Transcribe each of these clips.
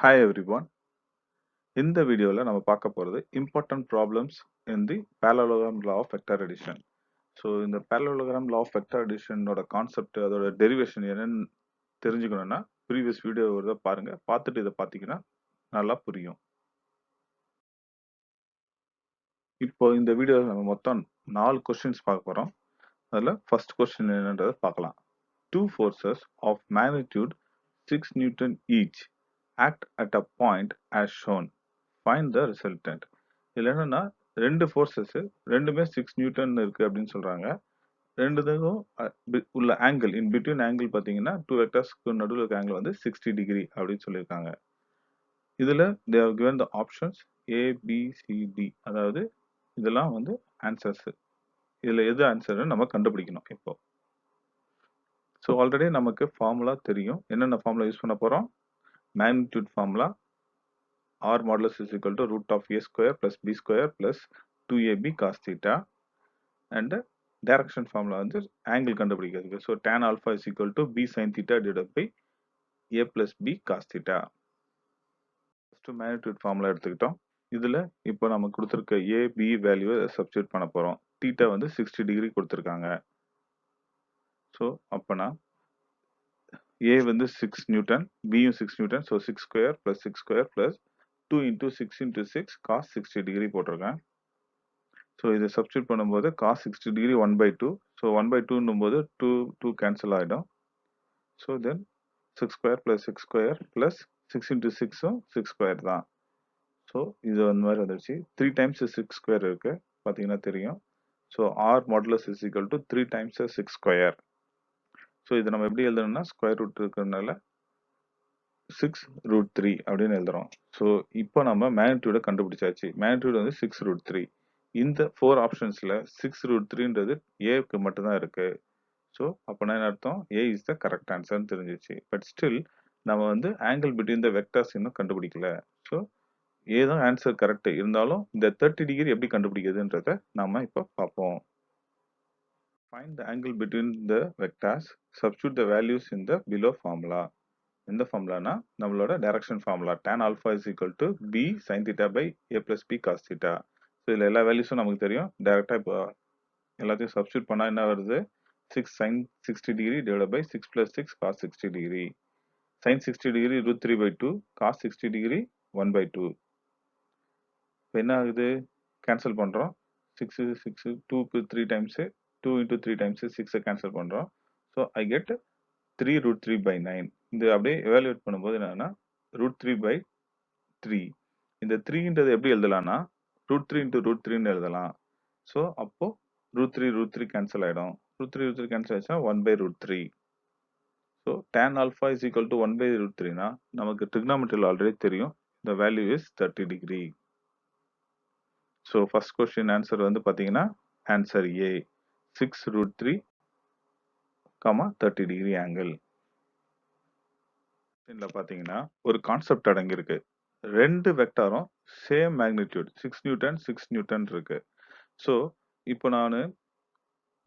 Hi everyone. இந்த வீடியோல நம்ம பார்க்க போறது important problems in the parallelogram law of vector addition. So இந்த parallelogram law of vector addition ஓட கான்செப்ட் அதோட டெரிவேஷன் என்னன்னு தெரிஞ்சுக்கணும்னா ப்ரீவியஸ் வீடியோ பாருங்க, பார்த்துட்டு இதை பார்த்தீங்கன்னா நல்லா புரியும். இப்போ இந்த வீடியோவில் நம்ம மொத்தம் 4 கொஸ்டின்ஸ் பார்க்க போறோம். அதில் ஃபர்ஸ்ட் கொஸ்டின் என்னன்றதை பார்க்கலாம். Two forces of magnitude 6 Newton each act at a point as shown. Find the resultant. இதுல என்னன்னா ரெண்டு ஃபோர்ஸஸ் ரெண்டுமே 6 நியூட்டன் இருக்கு அப்படின்னு சொல்றாங்க. ரெண்டுத்துக்கும் உள்ள ஆங்கிள் இன் பிட்வீன் ஆங்கிள் பாத்தீங்கன்னா டூ வெக்டர்ஸ்க்கு நடுவில் இருக்க ஆங்கிள் வந்து 60 டிகிரி அப்படின்னு சொல்லியிருக்காங்க. இதுல they have given the options A, B, C, D. அதாவது இதெல்லாம் வந்து ஆன்சர்ஸ். இதுல எது ஆன்சர்னு நம்ம கண்டுபிடிக்கணும் இப்போ. ஸோ ஆல்ரெடி நமக்கு ஃபார்முலா தெரியும். என்னென்ன ஃபார்முலா யூஸ் பண்ண போறோம்? Magnitude formula R modulus is equal to root of A square plus B square plus 2AB cos theta, and direction formula வந்து angle கண்டுபிடிக்கிறதுக்கு. So tan alpha is equal to B sin theta divided by A plus B cos theta. First magnitude formula எடுத்துக்கிட்டோம். இதுல இப்போ நம்ம கொடுத்திருக்க A, B value substitute பண்ண போறோம். theta வந்து 60 டிகிரி கொடுத்திருக்காங்க. So அப்பனா A வந்து 6 நியூட்டன், B யும் 6 newton. So 6 square plus 6 square plus 2 into 6 into 6 cos 60 degree போட்டிருக்கேன். ஸோ இதை சப்ஸ்டியூட் பண்ணும்போது cos 60 டிகிரி 1/2. ஸோ 1/2 போது 2 கேன்சல் ஆகிடும். So then 6 square plus 6 square plus 6 into 6ம் 6 ஸ்கொயர் தான். ஸோ இது அந்த மாதிரி வந்துடுச்சு. 3 டைம்ஸ் 6 ஸ்கொயர் இருக்கு பார்த்தீங்கன்னா தெரியும். So R modulus is equal to 3 times 6 square. So இதை நம்ம எப்படி எழுதணும்னா ஸ்கொயர் ரூட் இருக்கிறதுனால 6√3 அப்படின்னு எழுதுறோம். ஸோ இப்போ நம்ம மேக்னிடியூட கண்டுபிடிச்சாச்சு. மேக்னிடியூட் வந்து 6√3. இந்த 4 ஆப்ஷன்ஸ்ல 6√3ன்றது ஏக்கு மட்டும்தான் இருக்கு. ஸோ அப்போனா என்ன அர்த்தம்? ஏ இஸ் த கரெக்ட் ஆன்சர்னு தெரிஞ்சிச்சு. பட் ஸ்டில் நம்ம வந்து ஆங்கிள் பிட்வீன் த வெக்டர்ஸ் இன்னும் கண்டுபிடிக்கல. ஸோ ஏதான் ஆன்சர் கரெக்ட் இருந்தாலும் இந்த 30 டிகிரி எப்படி கண்டுபிடிக்கிறதுன்றத நாம இப்போ பார்ப்போம். Find the angle between the vectors. Substitute the values in the below formula. இந்த ஃபார்முலானா நம்மளோட direction formula tan alpha is equal to b sin theta by a plus b cos theta. So இதில் எல்லா வேல்யூஸும் நமக்கு தெரியும். டைரக்டாக இப்போ எல்லாத்தையும் சப்ஸ்டியூட் பண்ணால் என்ன வருது? 6 sin 60 degree divide by 6 plus 6 cos 60 degree. sin 60 degree √3/2, cos 60 degree 1/2. இப்போ என்ன ஆகுது? கேன்சல் பண்ணுறோம். 6 6 2க்கு 3 டைம்ஸு, 2 into 3 டைம்ஸு 6 கேன்சல் பண்ணுறோம். So I get 3√3/9. இந்த அப்படியே எவாலுவேட் பண்ணும்போது என்னன்னா √3/3. இந்த 3ன்றது எப்படி எழுதலாம்னா √3 into √3ன்னு எழுதலாம். ஸோ அப்போ √3 கேன்சல் ஆயிடும். √3 கேன்சல் ஆயிடுச்சுன்னா 1/√3. So tan alpha is equal to 1/√3னா நமக்கு trigonometry ஆல்ரெடி தெரியும். the value is 30 degree. So first question answer வந்து பார்த்தீங்கன்னா ஆன்சர் ஏ 6√3, 30 டிகிரி ஆங்கிள். பாத்தீங்கன்னா ஒரு கான்செப்ட் அடங்கி இருக்கு. ரெண்டு வெக்டாரும் சேம் மேக்னிடியூட் 6 நியூட்டன் 6 நியூட்டன் இருக்கு. ஸோ இப்போ நான்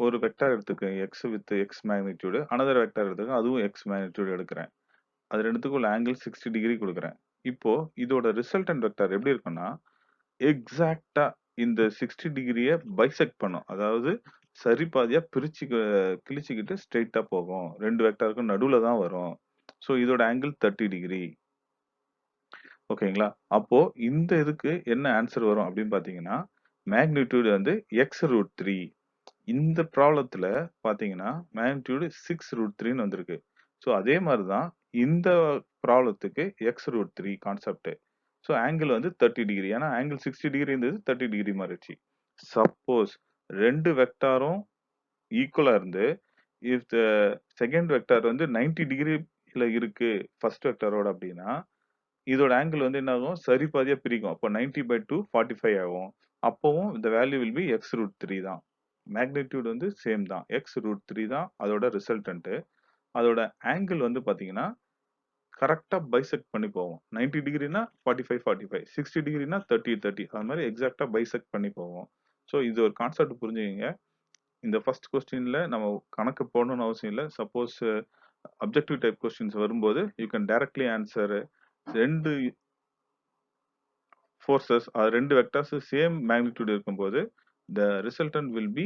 ஒரு வெக்டார் எடுத்துக்கேன் x with x magnitude, another vector எடுத்துக்கேன் அதுவும் எக்ஸ் மேக்னிடியூடு எடுக்கிறேன். அது ரெண்டுத்துக்குள்ள ஆங்கிள் 60 டிகிரி கொடுக்குறேன். இப்போ இதோட ரிசல்டன்ட் வெக்டார் எப்படி இருக்குன்னா எக்ஸாக்டா இந்த 60 டிகிரியை பைசெக்ட் பண்ணும். அதாவது சரி பாதியா பிரிச்சு கிழிச்சுக்கிட்டு ஸ்ட்ரெயிட்டா போகும். ரெண்டு வெக்டாருக்கும் நடுவுல தான் வரும். ஸோ இதோட ஆங்கிள் 30 டிகிரி. ஓகேங்களா? அப்போ இந்த இதுக்கு என்ன ஆன்சர் வரும் அப்படின்னு பாத்தீங்கன்னா மேக்னிடியூட் வந்து x√3. இந்த ப்ராப்ளத்துல பாத்தீங்கன்னா மேக்னிடியூட் 6√3ன்னு வந்திருக்கு. ஸோ அதே மாதிரிதான் இந்த ப்ராப்ளத்துக்கு x√3 கான்செப்ட். ஸோ ஆங்கிள் வந்து 30 டிகிரி. ஏன்னா ஆங்கிள் 60 டிகிரி இருந்தது 30 டிகிரி மாறிடுச்சு. சப்போஸ் ரெண்டு வெக்டாரும் ஈக்குவலா இருந்து இஃப் த செகண்ட் வெக்டார் வந்து 90 டிகிரில இருக்கு ஃபர்ஸ்ட் வெக்டாரோட அப்படின்னா இதோட ஆங்கிள் வந்து என்ன ஆகும்? சரி பாதியா பிரிக்கும். அப்போ 90/2 45 ஆகும். அப்பவும் இந்த வேல்யூ வில் பி x√3 தான். மேக்னிடியூட் வந்து சேம் தான். x√3 தான் அதோட ரிசல்டன்ட். அதோட ஆங்கிள் வந்து பாத்தீங்கன்னா கரெக்டா பைசெக்ட் பண்ணி போவோம். 90 டிகிரினா 45 45, 60 டிகிரினா 30 30. அது மாதிரி எக்ஸாக்டா பைசெக்ட் பண்ணி போவோம். ஸோ இது ஒரு கான்செப்ட் புரிஞ்சுக்கங்க. இந்த ஃபர்ஸ்ட் கொஸ்டின்ல நம்ம கணக்கு போடணும்னு அவசியம் இல்லை. சப்போஸ் அப்ஜெக்டிவ் டைப் கொஸ்டின்ஸ் வரும்போது you can directly answer 2 forces அது 2 vectors சேம் மேக்னிட்யூட் இருக்கும்போது the resultant will be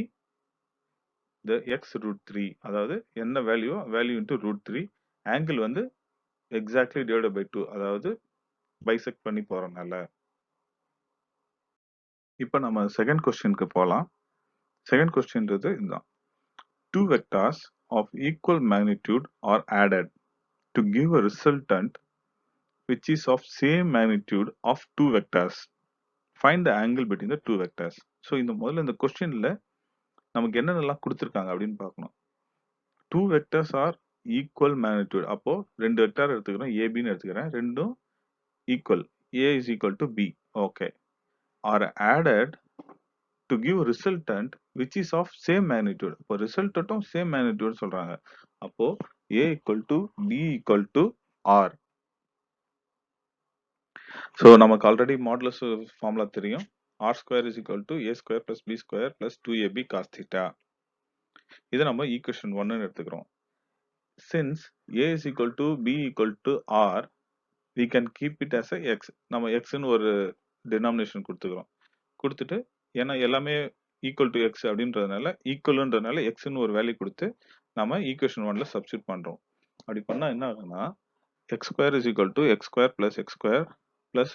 the x root 3. அதாவது என்ன வேல்யூ into root 3. ஆங்கிள் வந்து exactly divided by 2. அதாவது பைசெக்ட் பண்ணி போறனால. இப்போ நம்ம செகண்ட் கொஸ்டினுக்கு போலாம். செகண்ட் கொஸ்டின்றது இதுதான். Two vectors of equal magnitude are added to give a resultant which is of same magnitude of two vectors. Find the angle between the two vectors. So முதல்ல இந்த கொஸ்டின்ல நமக்கு என்னென்னலாம் கொடுத்துருக்காங்க அப்படின்னு பார்க்கணும். Two vectors are equal magnitude. அப்போ ரெண்டு வெக்டார் எடுத்துக்கிறோம், ஏபின்னு எடுத்துக்கிறேன். ரெண்டும் equal, A is equal to B. Okay. R added to give resultant which is of same magnitude. இப்போ ரிசல்ட்டும் சேம் மேக்னிடியூட் சொல்றாங்க. அப்போ A equal to B equal to R. So நமக்கு ஆல்ரெடி மாடுலஸ் ஃபார்முலா தெரியும். R square is equal to A square plus B square plus 2ab cos theta. இதை நம்ம equation 1 எடுத்துக்கிறோம். Since a is equal to b equal to r, we can keep it as a x. நம்ம x ன்னு ஒரு denomination கொடுத்துக்கிறோம். கொடுத்துட்டு ஏன்னா எல்லாமே equal to X அப்படின்றதுனால ஈக்குவல்ன்றதுனால எக்ஸ்ன்னு ஒரு வேல்யூ கொடுத்து நம்ம ஈக்குவேஷன் 1ல சப்ஸ்டிட் பண்றோம். அப்படி பண்ணா என்ன ஆகுதுன்னா X square is equal to X square plus X square plus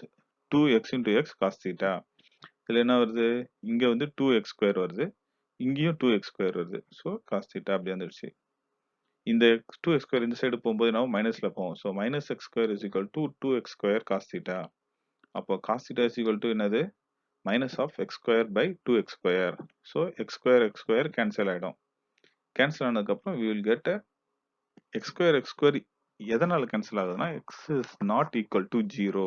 2x into x cos theta. இதுல என்ன வருது? இங்க வந்து 2x ஸ்கொயர் வருது, இங்கேயும் 2x ஸ்கொயர் வருது. ஸோ cos theta அப்படி வந்துடுச்சு. இந்த 2x ஸ்கொயர் இந்த சைடு போகும்போது நம்ம மைனஸ்ல போவோம். So minus x square is equal to 2x square cos theta. அப்போ cos theta is equal to என்னது? Minus of x square by 2x square. So x square cancel ஆகிடும். கேன்சல் ஆனதுக்கப்புறம் we will get a x square எதனால cancel ஆகுதுன்னா x is not equal to 0.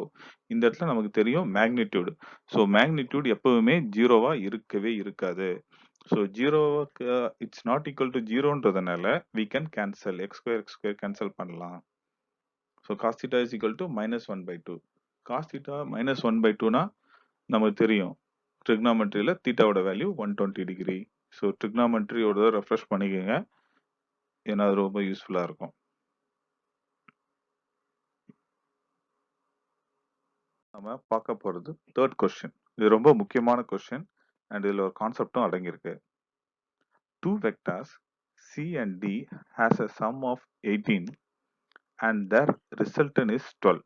இந்த இடத்துல நமக்கு தெரியும் மேக்னிடியூட். ஸோ மேக்னிடியூட் எப்பவுமே ஜீரோவா இருக்கவே இருக்காது. ஸோ ஜீரோவுக்கு இட்ஸ் நாட் ஈக்குவல் டு ஜீரோன்றதுனால we can cancel x square cancel பண்ணலாம். So cos theta is equal to minus 1 by 2. cos theta minus 1 by 2னா நமக்கு தெரியும் ட்ரிக்னாமெட்ரியில் தீட்டாவோட வேல்யூ 120 டிகிரி. ஸோ ட்ரிக்னாமெட்ரியோட ரெஃப்ரெஷ் பண்ணிக்கோங்க, ஏன்னா அது ரொம்ப யூஸ்ஃபுல்லாக இருக்கும். நம்ம பார்க்க போகிறது தேர்ட் கொஸ்டின். இது ரொம்ப முக்கியமான கொஸ்டின் அண்ட் இதில் ஒரு கான்செப்டும் அடங்கியிருக்கு. Two vectors C and D has a sum of 18 and their resultant is 12.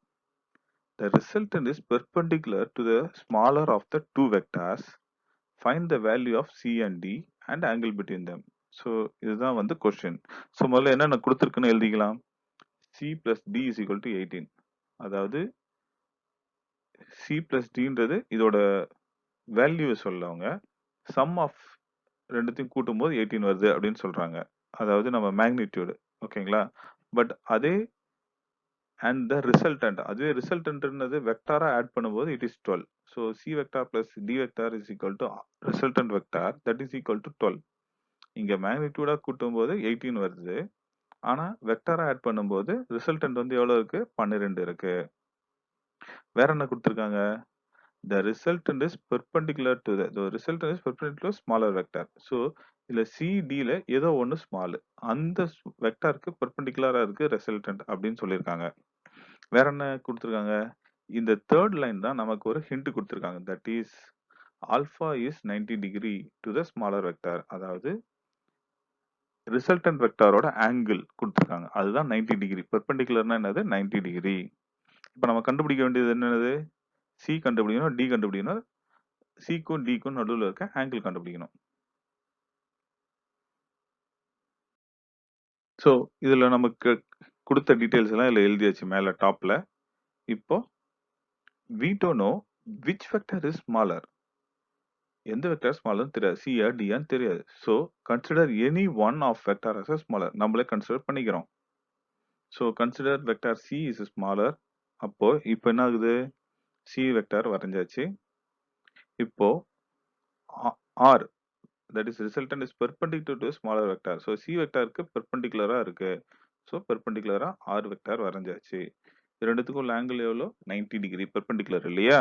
The resultant is perpendicular to the smaller of the two vectors. Find the value of C and D and angle between them. So இதுதான் வந்து question. So முதல்ல என்னென்ன கொடுத்துருக்குன்னு எழுதிக்கலாம். C plus D is equal to 18. அதாவது C plus Dன்றது இதோட value சொல்லவங்க some of ரெண்டுத்தையும் கூட்டும் போது 18 வருது அப்படின்னு சொல்றாங்க. அதாவது நம்ம மேக்னிடியூடு. ஓகேங்களா? பட் அதே அண்ட் த ரிசல்டன்ட், அதுவே ரிசல்டன்ட்ன்றது வெக்டாரா ஆட் பண்ணும்போது it is 12. So C vector plus D vector is equal to resultant vector that is equal to 12. இங்க மேக்னிடியூடா கூட்டும் போது 18 வருது. ஆனா வெக்டாரா ஆட் பண்ணும்போது ரிசல்டன்ட் வந்து எவ்வளவு இருக்கு? 12 இருக்கு. வேற என்ன கொடுத்துருக்காங்க? The resultant is perpendicular to the resultant is perpendicular to smaller vector. So இதுல CD ல ஏதோ ஒன்னு ஸ்மால், அந்த வெக்டாருக்கு பெர்பெண்டிகுலரா இருக்கு ரிசல்டன்ட் அப்படின்னு சொல்லியிருக்காங்க. வேற என்ன கொடுத்துருக்காங்க? இந்த தேர்ட் லைன் தான் நமக்கு ஒரு ஹிண்ட் கொடுத்துருக்காங்க. That is alpha is 90 degree to the smaller vector. அதாவது ரிசல்டன்ட் வெக்டாரோட ஆங்கிள் கொடுத்துருக்காங்க, அதுதான் 90 டிகிரி. பெர்பெண்டிகுலர்னா என்னது? 90 டிகிரி. இப்போ நம்ம கண்டுபிடிக்க வேண்டியது என்னது? சி கண்டுபிடிக்கணும், டி கண்டுபிடிக்கணும், சிக்கும் டிக்கும் நடுவில் இருக்க ஆங்கிள் கண்டுபிடிக்கணும். ஸோ இதில் நமக்கு கொடுத்த டீட்டெயில்ஸ் எல்லாம் இதில் எழுதியாச்சு மேலே டாப்ல. இப்போ we don't know which vector is smaller. எந்த வெக்டர் ஸ்மாலர்னு தெரியாது, சியா டியான்னு தெரியாது. So consider any one of vector as a smaller. நம்மளே கன்சிடர் பண்ணிக்கிறோம். So consider vector C is smaller. அப்போ இப்போ என்ன ஆகுது? சி வெக்டர் வரைஞ்சாச்சு. இப்போ R that is resultant is perpendicular to a smaller vector. So C வெக்டாருக்கு பெர்பெண்டிகுலரா இருக்கு. ஸோ பெர்பெண்டிகுலரா ஆர் வெக்டார் வரைஞ்சாச்சு. ரெண்டுத்துக்கும் ஆங்கிள் எவ்வளோ? 90 டிகிரி பெர்பெண்டிகுலர் இல்லையா?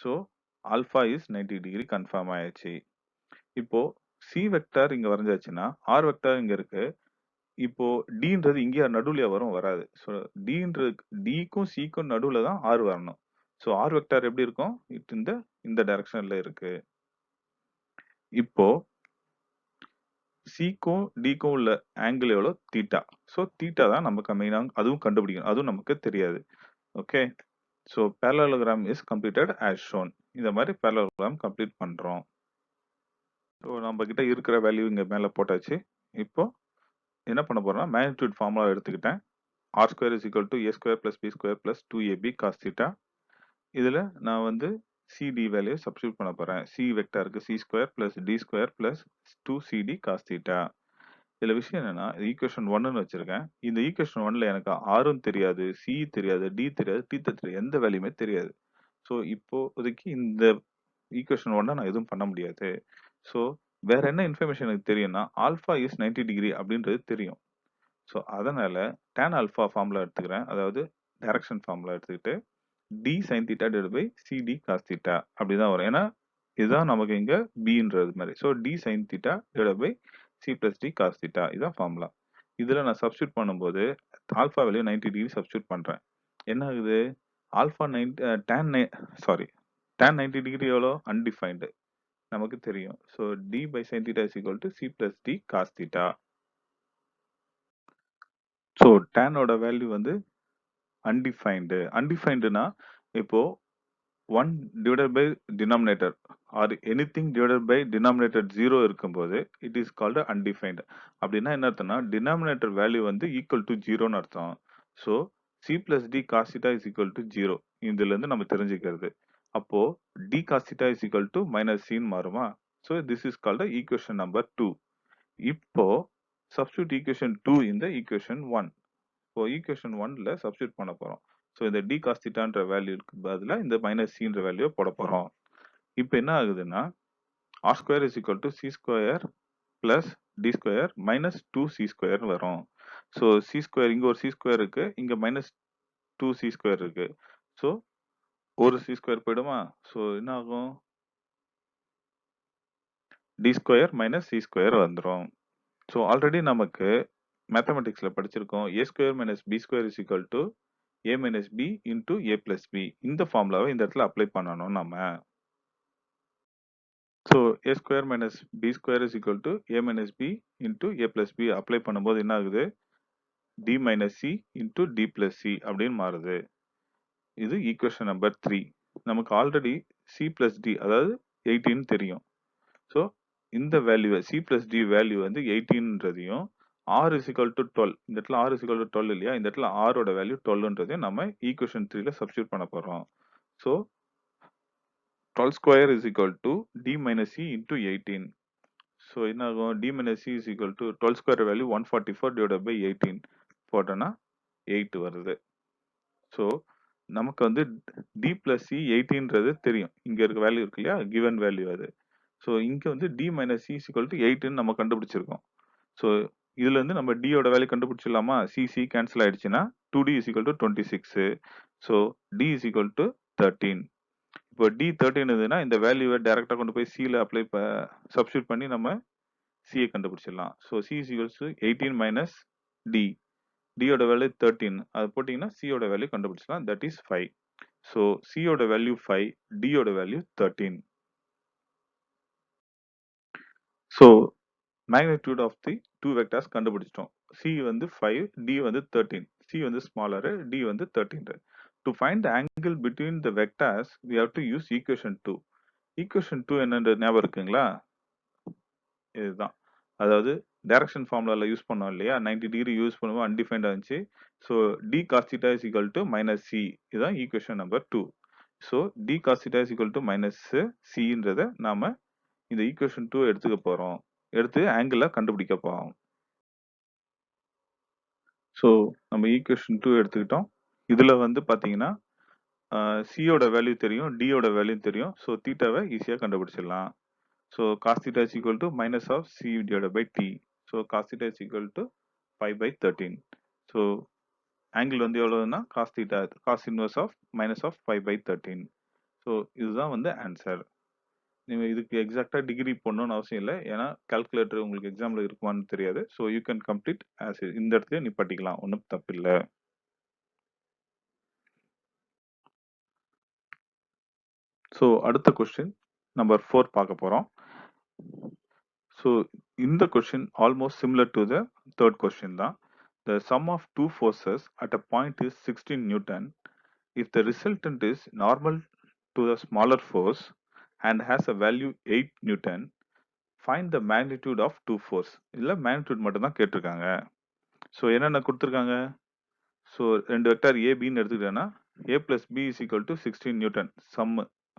So alpha is 90 degree confirm ஆயாச்சு. இப்போ சி வெக்டார் இங்க வரைஞ்சாச்சுன்னா ஆர் வெக்டார் இங்க இருக்கு. இப்போ டீன்றது இங்கே நடுவுலயா வரும்? வராது. ஸோ டீன்றது டிக்கும் சிக்கும் நடுவுல தான் ஆர் வரணும். ஸோ ஆர் வெக்டார் எப்படி இருக்கும்? இந்த டைரக்ஷன்ல இருக்கு. இப்போ சிக்கும் டிக்கும் உள்ள ஆங்கிள் எவ்வளோ? தீட்டா. ஸோ தீட்டா தான் நமக்கு மெயினா அதுவும் கண்டுபிடிக்கணும். அதுவும் நமக்கு தெரியாது. Okay. So parallelogram is completed as shown. இந்த மாதிரி parallelogram கம்ப்ளீட் பண்றோம். ஸோ நம்ம கிட்ட இருக்கிற வேல்யூ இங்க மேல போட்டாச்சு. இப்போ என்ன பண்ண போறோம்னா மேக்னிடியூட் ஃபார்முலா எடுத்துக்கிட்டேன். r square is equal to a square plus b square plus 2ab cos theta. இதுல நான் வந்து cd வேல்யூ சப்ஸ்டியூட் பண்ண போறேன். c வெக்டாருக்கு c square plus d square plus 2cd cos theta. இதுல விஷயம் என்னன்னா ஈக்குவேஷன் 1ன்னு வச்சிருக்கேன். இந்த ஈக்குவேஷன் 1ல எனக்கு ஆரும் தெரியாது, சி தெரியாது, டி தெரியாது, தீட்டா தெரியாது, எந்த வேல்யூமே தெரியாது. ஸோ இப்போதைக்கு இந்த ஈக்குவேஷன் 1 நான் எதுவும் பண்ண முடியாது. ஸோ வேற என்ன இன்ஃபர்மேஷன் எனக்கு தெரியும்னா ஆல்பா இஸ் 90 டிகிரி அப்படின்றது தெரியும். ஸோ அதனால tan ஆல்பா ஃபார்முலா எடுத்துக்கிறேன். அதாவது டைரக்ஷன் ஃபார்முலா எடுத்துக்கிட்டு d sin theta divided by cd cos theta அப்படிதான் வரும். ஏன்னா இதுதான் நமக்கு இங்க bன்றது மாதிரி. So d sin theta divided by c plus d cos theta இதான் ஃபார்முலா. இதுல நான் சப்ஸ்டியூட் பண்ணும்போது ஆல்பா வேல்யூ 90 டிகிரி சப்ஸ்டியூட் பண்றேன். என்ன ஆகுது? ஆல்பா tan 90 டிகிரி எவ்வளோ? அன்டிஃபைன்டு நமக்கு தெரியும். So d by sin theta is equal to c plus d cos theta. So tan ஓட வேல்யூ வந்து அன்டிஃபைன்டு. அன்டிஃபைன்டுனா இப்போ 1 divided by denominator or anything divided by denominator 0 இருக்கும்போது it is called undefined. அப்படின்னா என்ன அர்த்தம்னா denominator value வந்து equal to 0ன்னு அர்த்தம். So c plus d cos theta is equal to 0. இதுல இருந்து நம்ம தெரிஞ்சுக்கிறது. அப்போ d cos theta is equal to minus c ன்னு மாறுமா? So this is called equation number 2. இப்போ substitute equation 2 in the equation 1. இப்போ ஈக்குவேஷன் 1ல சப்ஸ்டியூட் பண்ண போறோம். ஸோ இந்த d cos thetaன்ற வேல்யூக்கு பதிலா இந்த மைனஸ் cன்ற வேல்யூ போட போறோம். இப்போ என்ன ஆகுதுன்னா r square is equal to c square plus d square minus 2c square வரும். ஸோ c ஸ்கொயர் இங்க ஒரு c ஸ்கொயர் இருக்கு, இங்க மைனஸ் 2c ஸ்கொயர் இருக்கு. ஸோ ஒரு c ஸ்கொயர் போயிடுமா? ஸோ என்ன ஆகும்? d square minus c square வந்துடும். ஸோ ஆல்ரெடி நமக்கு மேத்தமெட்டிக்ஸ்ல படிச்சிருக்கோம். a square minus b square is equal to a minus b into a plus b. இந்த ஃபார்முலாவை இந்த இடத்துல அப்ளை பண்ணணும் நம்ம. So a square minus b square is equal to a minus b into a plus b apply பண்ணும்போது என்ன ஆகுது? d minus c into d plus c அப்படின்னு மாறுது. இது ஈக்குவேஷன் நம்பர் 3. நமக்கு ஆல்ரெடி c plus d அதாவது 18 தெரியும். ஸோ இந்த value c plus d value வந்து 18ன்றதையும் r is equal to 12. இந்த இடத்துல r is equal to 12 இல்லையா? இந்த இடத்துல r ஓட வேல்யூ 12ன்றதையும் நம்ம ஈக்குவேஷன் 3ல சப்ஸ்டியூட் பண்ண போறோம். So 12 square is equal to d minus c into 18. So என்ன ஆகும்? d minus c is equal to 12 square value 144 divided by 18 போட்டோம்னா 8 வருது. ஸோ நமக்கு வந்து d plus c 18ன்றது தெரியும். இங்க இருக்க வேல்யூ இருக்கு இல்லையா? given வேல்யூ அது. ஸோ இங்க வந்து d minus c is equal to 8ன்னு நம்ம கண்டுபிடிச்சிருக்கோம். ஸோ இதுல இருந்து நம்ம d ஓட வேல்யூ கண்டுபிடிச்சிடலாமா? c கேன்சல் ஆயிடுச்சுன்னா 2d is equal to 26. So d is equal to 13. இப்போ டி 13 இருந்ததுன்னா இந்த வேல்யூவை டைரக்டா கொண்டு போய் சில அப்ளை சப்ஸ்டியூட் பண்ணி நம்ம சியை கண்டுபிடிச்சிடலாம். So C is equals to 18 minus D. டியோட வேல்யூ 13. அது போட்டிங்கன்னா சியோட வேல்யூ கண்டுபிடிச்சலாம். That is 5. ஸோ சியோட வேல்யூ 5, டியோட value 13. So magnitude of the two vectors கண்டுபிடிச்சிட்டோம். சி வந்து 5, டி வந்து 13. சி வந்து ஸ்மாலரு, டி வந்து 13. To find the angle between the vectors, we have to use equation 2. equation 2 என்னன்றது ஞாபகம் இருக்குங்களா? இதுதான். அதாவது டைரக்ஷன் ஃபார்முலால யூஸ் பண்ணோம் இல்லையா? 90 டிகிரி யூஸ் பண்ணுவோம் அன்டிஃபைன்டா இருந்துச்சு. So d cos theta is equal to minus c. இதுதான் equation number 2. So d cos theta is equal to minus cன்றத நாம இந்த ஈக்குவேஷன் 2 எடுத்துக்க போறோம். எடுத்து ஆங்கிள கண்டுபிடிக்க போறோம். ஸோ நம்ம ஈக்குவேஷன் 2 எடுத்துக்கிட்டோம். இதுல வந்து பாத்தீங்கன்னா சியோட வேல்யூ தெரியும், டியோட வேல்யூ தெரியும். ஸோ தீட்டாவை ஈஸியா கண்டுபிடிச்சிடலாம். So cos theta is equal to minus of c divided by t. So cos theta is equal to 5 by 13. So angle வந்து எவ்வளவுன்னா cos theta, cos inverse of minus of 5 by 13. So இதுதான் வந்து answer. நீங்க இதுக்கு எக்ஸாக்ட்டா degree போடணும்னு அவசியம் இல்ல. ஏன்னா calculator உங்களுக்கு எக்ஸாம்ல இருக்குமான்னு தெரியாது. So you can complete as இந்த இடத்துலயே நிப்பாட்டிக்கலாம். ஒண்ணும் தப்பில்ல. ஸோ அடுத்த கொஸ்டின் நம்பர் 4 பார்க்க போறோம். ஸோ இந்த question almost similar to the third question தான். The sum of two forces at a point is 16 Newton. If the resultant is normal to the smaller force and has a value 8 Newton, find the magnitude of two force. இல்ல magnitude மட்டும் தான் கேட்டிருக்காங்க. So என்னென்ன கொடுத்துருக்காங்க? So 2 vector A, Bன்னு எடுத்துக்கிட்டேன்னா A plus B is equal to 16 Newton sum.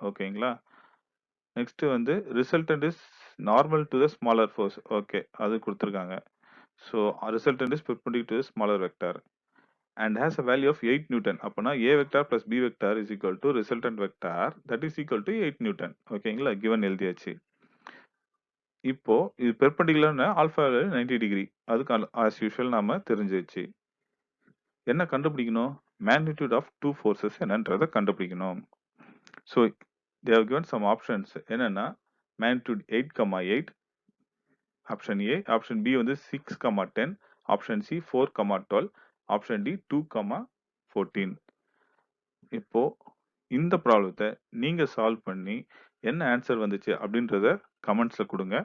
ஓகேங்களா? Next வந்து resultant is normal to the smaller force. Okay, அது கொடுத்துருக்காங்க. So resultant is perpendicular to smaller vector and has a value of 8 Newton. அப்பனா A vector plus B vector is equal to resultant vector that is equal to 8 Newton. ஓகேங்களா? given எழுதியாச்சு. இப்போ இது பெர்பெண்டிகுலர்னா alpha 90 degree. அதுக்கு as usual நாம தெரிஞ்சிருச்சு. என்ன கண்டுபிடிக்கணும்? மேக்னிடியூட் ஆஃப் டூ ஃபோர்ஸஸ் என்னன்றதை கண்டுபிடிக்கணும். So they have given some options. என்னன்னா magnitude 8,8 option A, option B வந்து 6,10, ஆப்ஷன் சி 4,12, ஆப்ஷன் டி 2,14. இப்போ இந்த ப்ராப்ளத்தை நீங்க சால்வ் பண்ணி என்ன ஆன்சர் வந்துச்சு அப்படின்றத கமெண்ட்ஸ்ல கொடுங்க.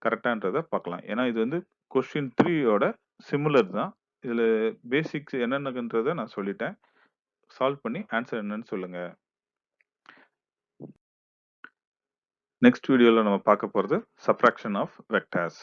கரெக்டான்றத பார்க்கலாம். ஏன்னா இது வந்து கொஸ்டின் 3யோட சிமிலர் தான். இதுல பேசிக்ஸ் என்னென்னன்றத நான் சொல்லிட்டேன். சால்வ் பண்ணி ஆன்சர் என்னன்னு சொல்லுங்க. நெக்ஸ்ட் வீடியோல நம்ம பார்க்க போறது சப்ராக்ஷன் ஆஃப் வெக்டார்ஸ்.